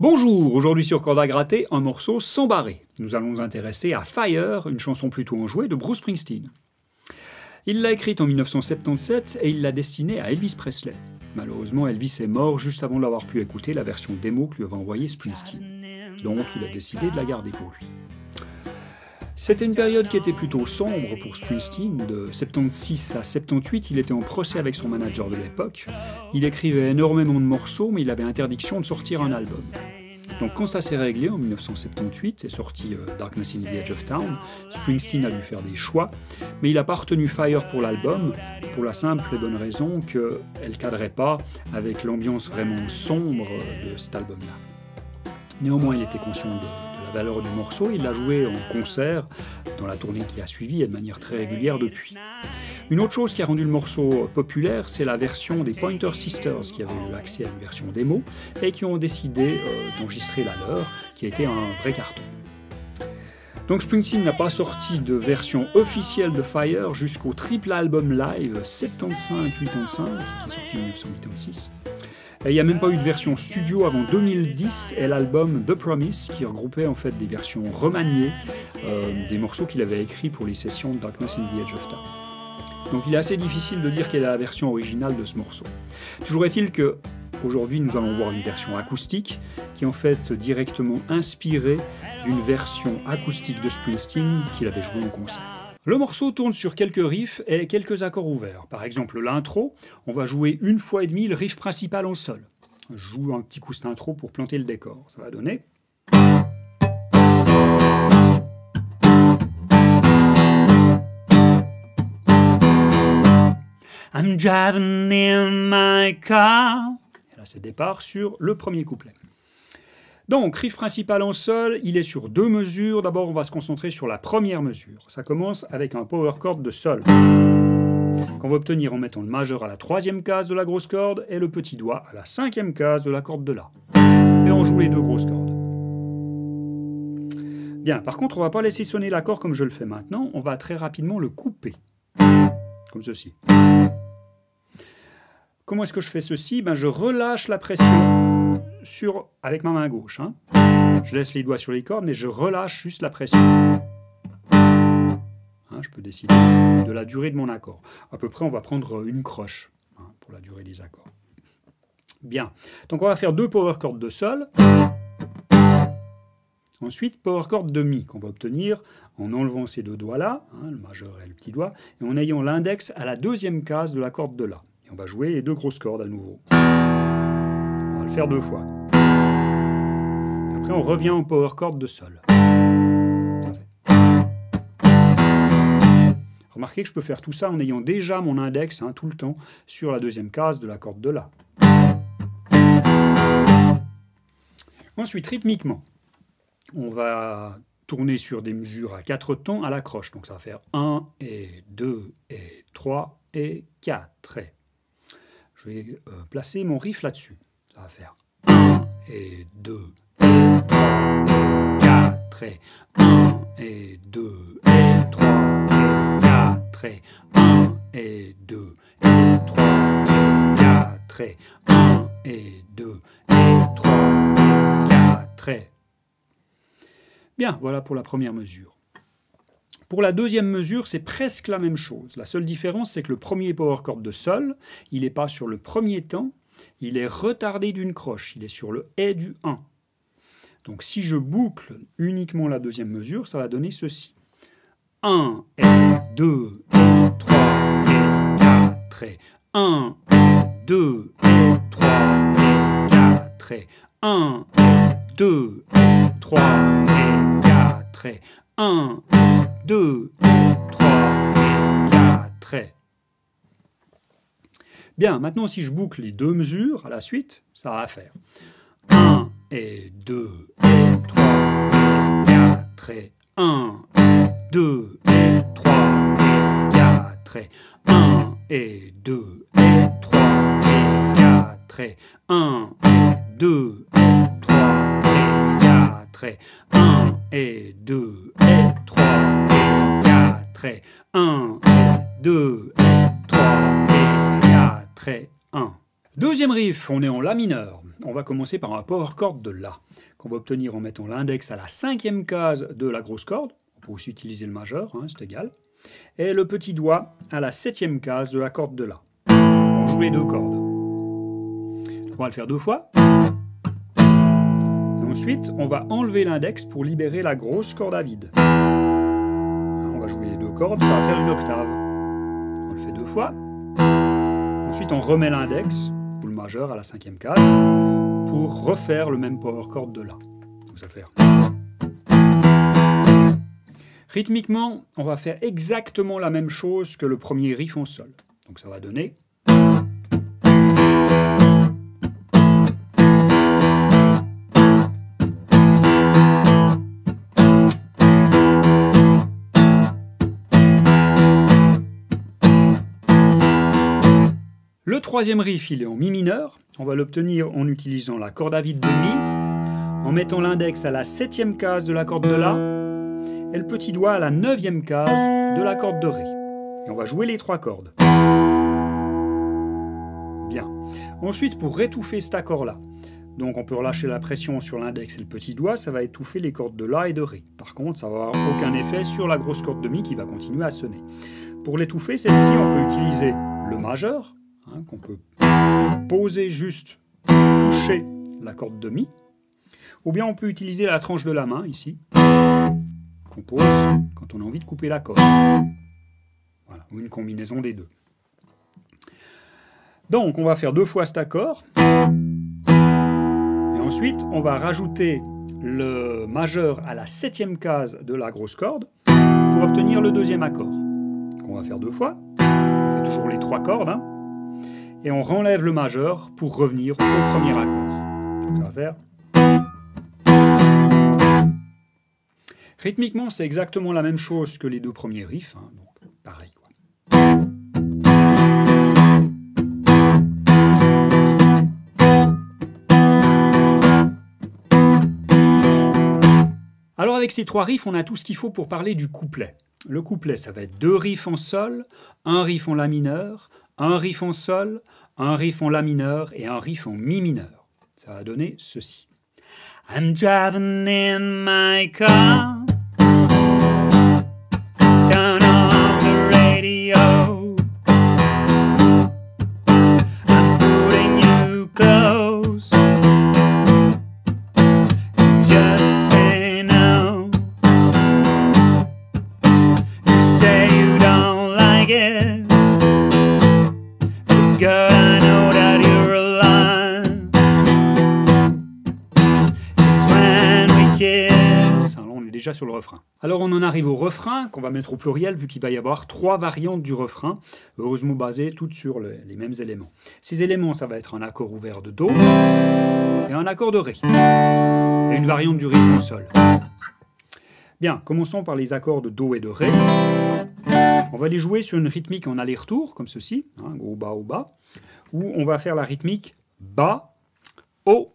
Bonjour, aujourd'hui sur Corde à gratter, un morceau sans barré. Nous allons nous intéresser à Fire, une chanson plutôt enjouée de Bruce Springsteen. Il l'a écrite en 1977 et il l'a destinée à Elvis Presley. Malheureusement, Elvis est mort juste avant d'avoir pu écouter la version démo que lui avait envoyée Springsteen. Donc il a décidé de la garder pour lui. C'était une période qui était plutôt sombre pour Springsteen. De 76 à 78, il était en procès avec son manager de l'époque. Il écrivait énormément de morceaux, mais il avait interdiction de sortir un album. Donc quand ça s'est réglé en 1978, est sorti Darkness in the Edge of Town, Springsteen a dû faire des choix, mais il n'a pas retenu Fire pour l'album, pour la simple et bonne raison qu'elle ne cadrait pas avec l'ambiance vraiment sombre de cet album-là. Néanmoins, il était conscient de la valeur du morceau, il l'a joué en concert dans la tournée qui a suivi et de manière très régulière depuis. Une autre chose qui a rendu le morceau populaire, c'est la version des Pointer Sisters qui avaient eu accès à une version démo et qui ont décidé d'enregistrer la leur, qui a été un vrai carton. Donc Springsteen n'a pas sorti de version officielle de Fire jusqu'au triple album live 75-85 qui est sorti en 1986. Et il n'y a même pas eu de version studio avant 2010 et l'album The Promise qui regroupait en fait des versions remaniées des morceaux qu'il avait écrits pour les sessions de Darkness in the Edge of Town. Donc il est assez difficile de dire quelle est la version originale de ce morceau. Toujours est-il que aujourd'hui nous allons voir une version acoustique qui est en fait directement inspirée d'une version acoustique de Springsteen qu'il avait joué en concert. Le morceau tourne sur quelques riffs et quelques accords ouverts. Par exemple, l'intro, on va jouer une fois et demie le riff principal en sol. Je joue un petit coup cette intro pour planter le décor. Ça va donner... I'm driving in my car. Et là, c'est départ sur le premier couplet. Donc, riff principal en sol, il est sur deux mesures. D'abord, on va se concentrer sur la première mesure. Ça commence avec un power chord de sol, qu'on va obtenir en mettant le majeur à la troisième case de la grosse corde et le petit doigt à la cinquième case de la corde de La. Et on joue les deux grosses cordes. Bien, par contre, on ne va pas laisser sonner l'accord comme je le fais maintenant. On va très rapidement le couper, comme ceci. Comment est-ce que je fais ceci? Je relâche la pression avec ma main gauche. Je laisse les doigts sur les cordes, mais je relâche juste la pression. Je peux décider de la durée de mon accord. À peu près, on va prendre une croche pour la durée des accords. Bien. Donc, on va faire deux power chords de sol. Ensuite, power chord de mi, qu'on va obtenir en enlevant ces deux doigts-là, le majeur et le petit doigt, et en ayant l'index à la deuxième case de la corde de La. Et on va jouer les deux grosses cordes à nouveau. On va le faire deux fois. Et après, on revient au power chord de sol. Remarquez que je peux faire tout ça en ayant déjà mon index tout le temps sur la deuxième case de la corde de La. Ensuite, rythmiquement, on va tourner sur des mesures à 4 temps à la croche. Donc ça va faire 1 et 2 et 3 et 4. Et je vais placer mon riff là-dessus. Ça va faire 1 et 2 et 3 et 4 et 1 et 2 et 3 et 4 et 1 et 2 et 3 et 4 et 1 et 2 et 3 et 4 et... Bien, voilà pour la première mesure. Pour la deuxième mesure, c'est presque la même chose. La seule différence, c'est que le premier power chord de sol, il n'est pas sur le premier temps, il est retardé d'une croche, il est sur le et du 1. Donc si je boucle uniquement la deuxième mesure, ça va donner ceci. 1 et 2 et 3 et 4 et 1 et 2 et 3 et 4 et 1 et 2 et 3 et 4 et 1 et 2 et 3 et 4 et... Bien, maintenant si je boucle les deux mesures à la suite, ça va faire 1 et 2 et 3 et 4 et 1 et 2 et 3 et 4 et 1 et 2 et 3 et 4 et 1 et 2 et 3 et 4 et 1 et 2 et 3 et 4 et 1 et 2 et 3 et 4 et 1. Deuxième riff, on est en La mineur. On va commencer par un power chord de La, qu'on va obtenir en mettant l'index à la 5e case de la grosse corde. On peut aussi utiliser le majeur, hein, c'est égal. Et le petit doigt à la 7e case de la corde de La. On joue les deux cordes. On va le faire 2 fois. Et ensuite, on va enlever l'index pour libérer la grosse corde à vide. On va jouer les 2 cordes, ça va faire une octave. On le fait 2 fois. Ensuite, on remet l'index, ou le majeur, à la 5e case, pour refaire le même power chord de La. Donc ça va faire... Rythmiquement, on va faire exactement la même chose que le premier riff en sol. Donc ça va donner... Le troisième riff, il est en Mi mineur. On va l'obtenir en utilisant la corde à vide de Mi, en mettant l'index à la 7e case de la corde de La, et le petit doigt à la 9e case de la corde de Ré. Et on va jouer les 3 cordes. Bien. Ensuite, pour étouffer cet accord-là, donc on peut relâcher la pression sur l'index et le petit doigt, ça va étouffer les cordes de La et de Ré. Par contre, ça va avoir aucun effet sur la grosse corde de Mi qui va continuer à sonner. Pour l'étouffer, celle-ci, on peut utiliser le majeur, hein, qu'on peut poser juste, toucher la corde de Mi, ou bien on peut utiliser la tranche de la main, ici, qu'on pose quand on a envie de couper la corde. Voilà, ou une combinaison des deux. Donc, on va faire 2 fois cet accord, et ensuite, on va rajouter le majeur à la 7e case de la grosse corde pour obtenir le deuxième accord. Donc, on va faire 2 fois, on fait toujours les 3 cordes, hein, et on renlève le majeur pour revenir au premier accord. Donc, ça va faire... Rythmiquement, c'est exactement la même chose que les 2 premiers riffs, hein, donc pareil, quoi. Alors avec ces 3 riffs, on a tout ce qu'il faut pour parler du couplet. Le couplet, ça va être 2 riffs en sol, un riff en La mineur, un riff en sol, un riff en La mineur et un riff en Mi mineur. Ça va donner ceci. I'm driving in my car, turn on the radio, I'm putting you close, just say no, you say you don't like it, but girl I know that you're alive. Alors on est déjà sur le refrain. Alors on en arrive au refrain, qu'on va mettre au pluriel, vu qu'il va y avoir 3 variantes du refrain, heureusement basées toutes sur les mêmes éléments. Ces éléments, ça va être un accord ouvert de Do et un accord de Ré, et une variante du riff en sol. Bien, commençons par les accords de Do et de Ré. On va les jouer sur une rythmique en aller-retour, comme ceci, hein, au bas, où on va faire la rythmique bas, haut,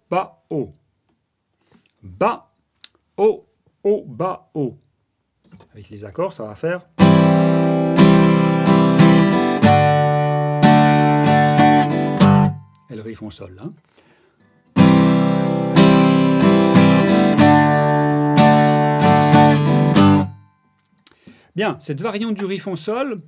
bas, haut. Bas, haut, bas, haut. Avec les accords, ça va faire... Et le riff en sol, hein. Bien, cette variante du riff en sol,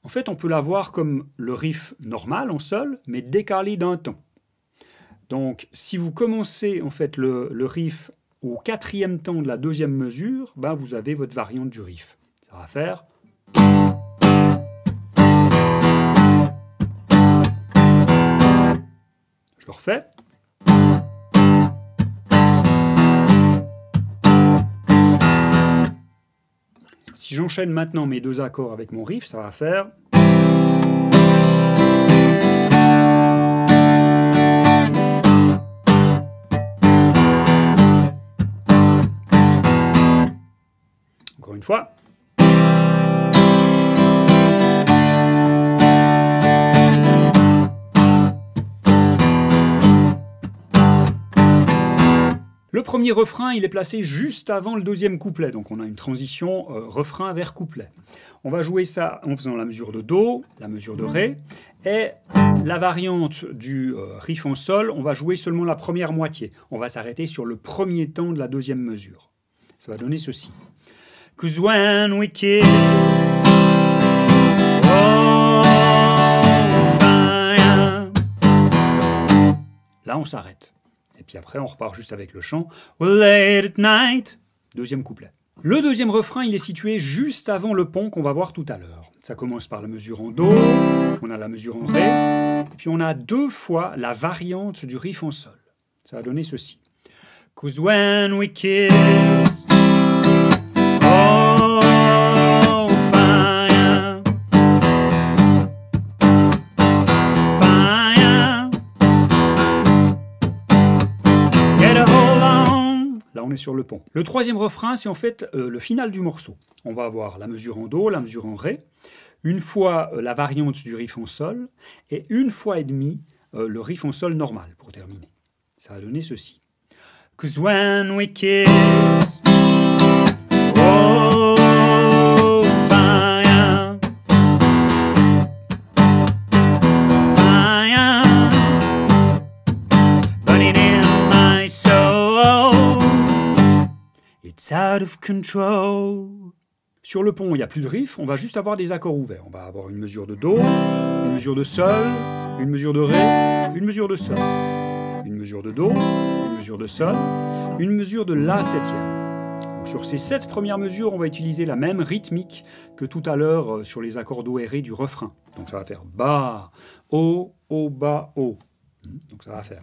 en fait, on peut la voir comme le riff normal en sol, mais décalé d'un ton. Donc, si vous commencez en fait le riff au 4e temps de la 2e mesure, ben, vous avez votre variante du riff. Ça va faire... Je le refais. Si j'enchaîne maintenant mes 2 accords avec mon riff, ça va faire... Encore une fois. Le premier refrain, il est placé juste avant le deuxième couplet, donc on a une transition refrain vers couplet. On va jouer ça en faisant la mesure de Do, la mesure de Ré, et la variante du riff en sol, on va jouer seulement la première moitié. On va s'arrêter sur le premier temps de la deuxième mesure. Ça va donner ceci. 'Cause when we kiss, oh, fire. Là, on s'arrête. Et puis après, on repart juste avec le chant. Well, late at night. Deuxième couplet. Le deuxième refrain, il est situé juste avant le pont qu'on va voir tout à l'heure. Ça commence par la mesure en Do, on a la mesure en Ré, puis on a deux fois la variante du riff en sol. Ça va donner ceci. 'Cause when we kiss, oh, fire, fire, get a hold on. Là, on est sur le pont. Le troisième refrain, c'est en fait le final du morceau. On va avoir la mesure en Do, la mesure en Ré, une fois la variante du riff en sol, et une fois et demie le riff en sol normal, pour terminer. Ça va donner ceci. 'Cause when we kiss, oh, fire, fire, burning in my soul, it's out of control. Sur le pont, il n'y a plus de riff, on va juste avoir des accords ouverts. On va avoir une mesure de Do, une mesure de Sol, une mesure de Ré, une mesure de Sol. Une mesure de Do, une mesure de Sol, une mesure de La septième. Donc sur ces 7 premières mesures, on va utiliser la même rythmique que tout à l'heure sur les accords Do et Ré du refrain. Donc ça va faire Ba, O, O, Ba, O. Donc ça va faire.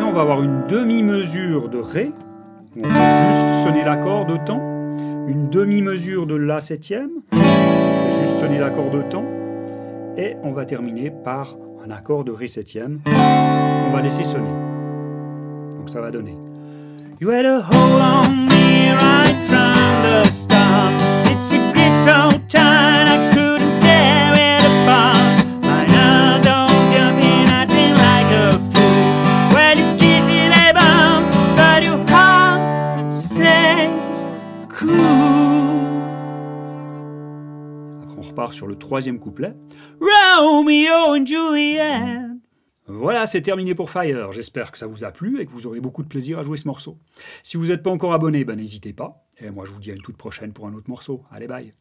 On va avoir une demi-mesure de Ré, on va juste sonner l'accord d'autant, une demi-mesure de La septième, on fait juste sonner l'accord d'autant, et on va terminer par un accord de Ré septième qu'on va laisser sonner. Donc ça va donner. You had a hold on me right from the start. It's a grip so tight I couldn't tear it apart. I know don't jump in, I feel like a fool. Well, you kiss it about, but your heart says cool. Après on repart sur le troisième couplet. Romeo and Juliet. Voilà, c'est terminé pour Fire. J'espère que ça vous a plu et que vous aurez beaucoup de plaisir à jouer ce morceau. Si vous n'êtes pas encore abonné, ben n'hésitez pas. Et moi, je vous dis à une toute prochaine pour un autre morceau. Allez, bye!